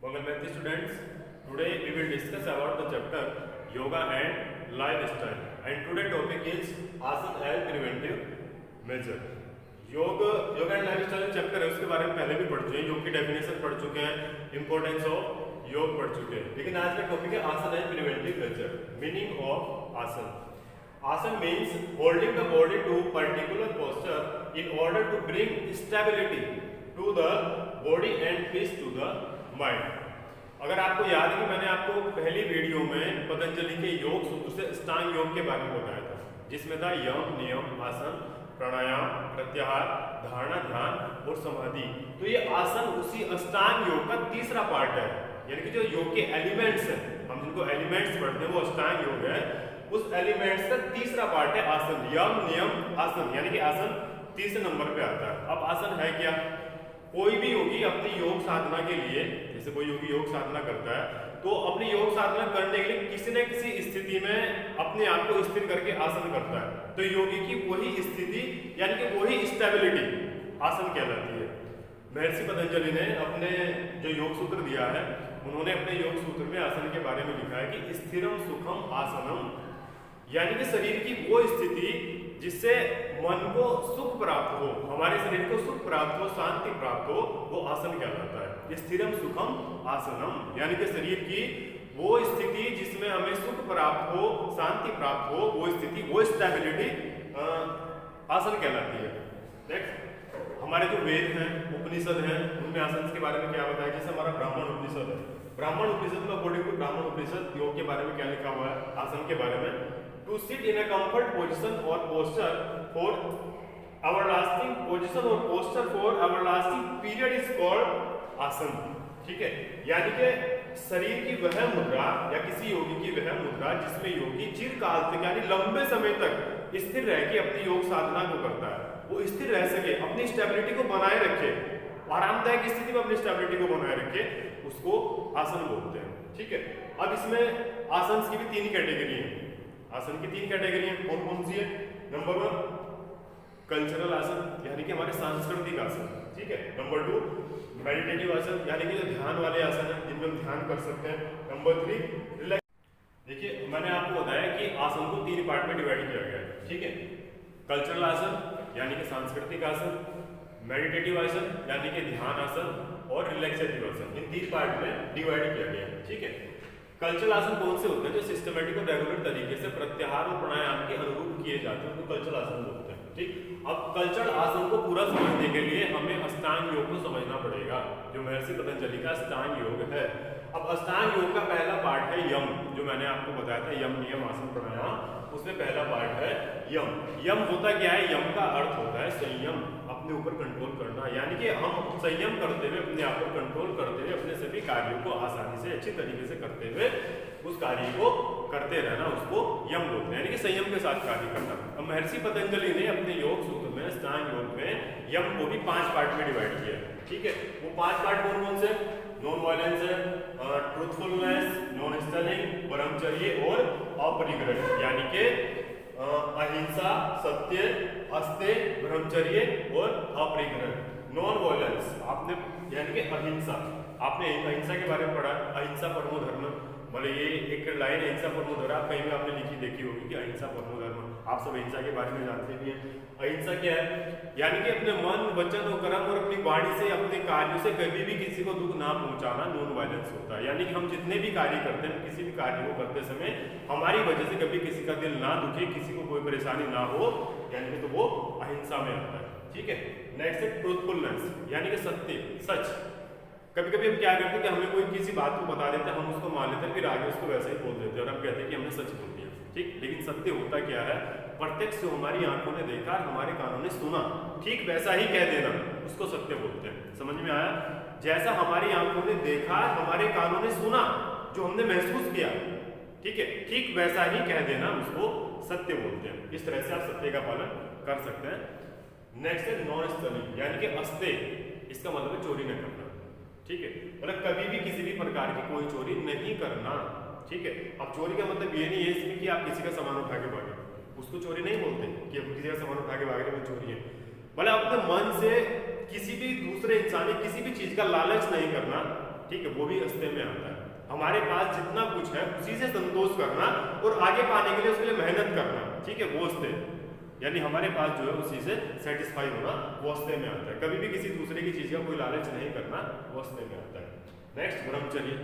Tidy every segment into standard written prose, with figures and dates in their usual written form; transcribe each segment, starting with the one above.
Mangalmati students, today we will discuss about the chapter Yoga and Lifestyle. And today topic is आसन as preventive measure. योग and lifestyle chapter है, उसके बारे में पहले भी पढ़ चुके हैं, योग की डेफिनेशन पढ़ चुके हैं, इंपॉर्टेंस ऑफ योग पढ़ चुके हैं। लेकिन आज का टॉपिक है asan and preventive measure. Meaning of asan. Asan means holding the body to particular posture in order to bring stability to the body and peace to the mind. अगर आपको याद है कि मैंने आपको पहली वीडियो में पतंजलि के योग सूत्र से अष्टांग योग के बारे में बताया था, जिसमें था यम, नियम, आसन, प्राणायाम, प्रत्याहार, धारणा, ध्यान और समाधि। तो ये आसन उसी अष्टांग योग का तीसरा पार्ट है, यानी कि जो योग के एलिमेंट्स हैं, हम जिनको एलिमेंट्स पढ़ते हैं वो अष्टांग योग है। उस एलिमेंट्स का तीसरा पार्ट है आसन। यम, नियम, आसन, यानी कि आसन तीसरे नंबर पे आता है। अब आसन है क्या? कोई भी योगी अपनी योग साधना के लिए, जैसे कोई योगी योग साधना करता है तो अपनी योग साधना करने के लिए किसी न किसी स्थिति में अपने आप को स्थिर करके आसन करता है। तो योगी की वही स्थिति यानी कि वही स्टेबिलिटी आसन कहलाती है। महर्षि पतंजलि ने अपने जो योग सूत्र दिया है, उन्होंने अपने योग सूत्र में आसन के बारे में लिखा है कि स्थिरम सुखम आसनम, यानी कि शरीर की वो स्थिति जिससे मन को सुख प्राप्त हो, हमारे शरीर को सुख प्राप्त हो, शांति प्राप्त हो, वो आसन कहलाता है। स्थिरम सुखम आसनम, यानी कि शरीर की वो स्थिति जिसमें हमें सुख प्राप्त हो, शांति प्राप्त हो, वो स्थिति, वो स्टेबिलिटी आसन कहलाती है। नेक्स्ट, हमारे जो वेद हैं, उपनिषद हैं, उनमें आसन के बारे में क्या बताया? जैसे हमारा ब्राह्मण उपनिषद है, ब्राह्मण उपनिषद में अकॉर्डिंग टू ब्राह्मण उपनिषद योग के बारे में क्या लिखा हुआ है आसन के बारे में? To sit in a comfort position और पोस्चर फॉर एवरलास्टिंग पोजिशन और posture for everlasting period is called asan. ठीक है, यानी कि शरीर की वह मुद्रा या किसी योगी की वह मुद्रा जिसमें योगी चिरकाल तक यानी लंबे समय तक स्थिर रह के अपनी योग साधना को करता है, वो स्थिर रह सके, अपनी स्टेबिलिटी को बनाए रखे, आरामदायक स्थिति में अपनी स्टेबिलिटी को बनाए रखे, उसको आसन बोलते हैं। ठीक है, अब इसमें आसन की भी तीन कैटेगरी है। आसन की तीन कैटेगरी है, कौन कौन सी है? नंबर 1 कल्चरल आसन, यानी कि हमारे सांस्कृतिक आसन। ठीक है, नंबर 2 मेडिटेटिव आसन, यानी कि जो ध्यान वाले आसन है जिनमें हम ध्यान कर सकते हैं। Number 3 relax. देखिए, मैंने आपको बताया कि आसन को तीन पार्ट में डिवाइड किया गया है। ठीक है, कल्चरल आसन यानी कि सांस्कृतिक आसन, मेडिटेटिव आसन यानी कि ध्यान आसन, और रिलैक्सेटिव आसन, इन तीन पार्ट में डिवाइड किया गया है। ठीक है, कल्चरल आसन कौन से होते हैं? जो सिस्टमेटिक और रेगुलर तरीके से प्रत्याहार और प्राणायाम के अनुरूप किए जाते हैं, उनको कल्चरल आसन बोलते हैं। ठीक, अब कल्चरल आसन को पूरा समझने के लिए हमें अष्टांग योग को समझना पड़ेगा, जो महर्षि पतंजलि का अष्टांग योग है। अब अष्टांग योग का पहला पार्ट है यम, जो मैंने आपको बताया था, यम, नियम, आसन, प्राणायाम। उसमें पहला पार्ट है यम। यम होता क्या है? यम का अर्थ होता है संयम, अपने ऊपर कंट्रोल करना, यानी कि हम संयम करते हुए, अपने आप पर कंट्रोल करते हुए, अपने सभी कार्यों को आसानी से अच्छी तरीके से करते हुए उस कार्य को करते रहना, उसको यम बोलते हैं, यानी कि संयम के साथ कार्य करना। अब महर्षि पतंजलि ने अपने योग सूत्र में, अष्टांग योग में, यम को भी 5 पार्ट में डिवाइड किया है। ठीक है, वो 5 पार्ट कौन कौन से? नॉन वायलेंस है, ट्रूथफुलनेस, नॉन स्टेलिंग, ब्रह्मचर्य और अपरिग्रह, यानी कि अहिंसा, सत्य, अस्तेय, ब्रह्मचर्य और अपरिग्रह। नॉन वायलेंस आपने, यानी कि अहिंसा, आपने अहिंसा के बारे में पढ़ा, अहिंसा परमो धर्म। बोले ये एक लाइन अहिंसा परमो धर्म, आप कहीं भी आपने लिखी देखी होगी कि अहिंसा परमो धर्म। आप सब अहिंसा के बारे में जानते भी हैं। अहिंसा क्या है? यानी कि अपने मन, वचन और कर्म और अपनी वाणी से, अपने कार्यों से कभी भी किसी को दुख ना पहुंचाना नॉन वायलेंस होता है। यानी कि हम जितने भी कार्य करते हैं, किसी भी कार्य को करते समय हमारी वजह से कभी किसी का दिल ना दुखे, किसी को कोई परेशानी ना हो, यानी कि तो वो अहिंसा में आता है। ठीक है, नेक्स्ट है ट्रूथफुलनेस, यानी कि सत्य, सच। कभी कभी हम क्या करते हैं कि हमें कोई किसी बात को बता देते हैं, हम उसको मान लेते हैं, फिर आगे उसको वैसे ही बोल देते हैं और हम कहते हैं कि हमने सच बोल दिया। ठीक, लेकिन सत्य होता क्या है? प्रत्यक्ष जो हमारी आंखों ने देखा, हमारे कानों ने सुना, ठीक वैसा ही कह देना, उसको सत्य बोलते हैं। समझ में आया? जैसा हमारी आंखों ने देखा, हमारे कानों ने सुना, जो हमने महसूस किया, ठीक है, ठीक वैसा ही कह देना, उसको सत्य बोलते हैं। इस तरह से आप सत्य का पालन कर सकते हैं। नेक्स्ट है नॉन स्टेलिंग, यानी कि अस्तेय, इसका मतलब है चोरी न करना। ठीक है, मतलब कभी भी किसी भी प्रकार की कोई चोरी नहीं करना। ठीक है, अब चोरी का मतलब ये नहीं है इसमें कि आप किसी का सामान उठा के भागे, उसको चोरी नहीं बोलते कि आप किसी का सामान उठा के भागने में चोरी है। मतलब अपने मन से किसी भी दूसरे इंसान या किसी भी चीज का लालच नहीं करना, ठीक है, वो भी अस्ते में आता है। हमारे पास जितना कुछ है उसी से संतोष करना और आगे पाने के लिए उसके लिए मेहनत करना, ठीक है, वो अस्ते, यानी हमारे पास जो है उसी से सेटिस्फाई होना, वो अस्ते में आता है। कभी भी किसी दूसरे की चीज का कोई लालच नहीं करना, वो अस्ते में आता है। नेक्स्ट ब्रह्मचर्य,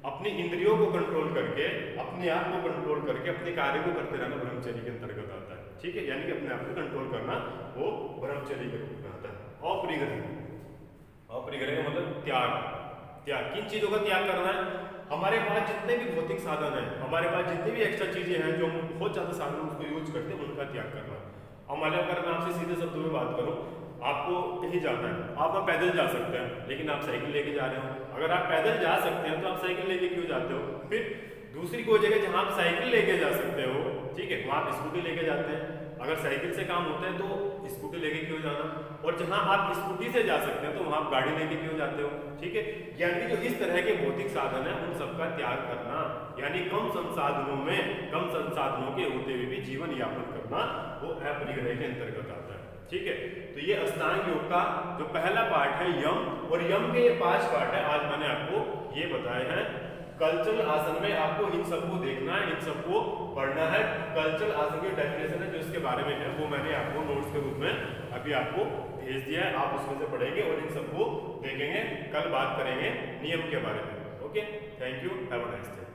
अपनी इंद्रियों को कंट्रोल करके, अपने आप को कंट्रोल करके अपने कार्य को करते रहना ब्रह्मचर्य के अंतर्गत आता है, ठीक है, यानी कि अपने आप को कंट्रोल करना वो ब्रह्मचर्य के रूप में आता है। अपरिग्रह, अपरिग्रह का मतलब त्याग, त्याग, किन चीजों का त्याग करना है? हमारे पास जितने भी भौतिक साधन हैं, हमारे पास जितनी भी एक्स्ट्रा चीजें हैं जो हम बहुत ज्यादा साधन उसको यूज करते हैं, उनका त्याग करना। अब मान लो अगर मैं आपसे सीधे शब्दों में बात करूं, आपको कहीं जाना है, आप पैदल जा सकते हैं लेकिन आप साइकिल लेके जा रहे हो। अगर आप पैदल जा सकते हैं तो आप साइकिल लेके क्यों जाते हो? फिर दूसरी कोई जगह जहां आप साइकिल लेके जा सकते हो, ठीक है, वहां आप स्कूटी लेके जाते हैं। अगर साइकिल से काम होता है तो स्कूटी लेके क्यों जाना? और जहां आप स्कूटी से जा सकते हैं तो वहां आप गाड़ी लेके क्यों जाते हो? ठीक है, यानी जो इस तरह के भौतिक साधन है उन सबका त्याग करना, यानी कम संसाधनों में, कम संसाधनों के होते हुए भी जीवन यापन करना, वो अपरिग्रह के अंतर्गत आता है। ठीक है, तो ये अष्टांग योग का जो पहला पार्ट है यम, और यम के ये 5 पार्ट है, आज मैंने आपको ये बताए हैं। कल्चरल आसन में आपको इन सबको देखना है, इन सबको पढ़ना है। कल्चरल आसन की डेफिनेशन है जो इसके बारे में है, वो मैंने आपको नोट्स के रूप में अभी आपको भेज दिया है, आप उसमें से पढ़ेंगे और इन सबको देखेंगे। कल बात करेंगे नियम के बारे में। Okay, thank you, have a nice day.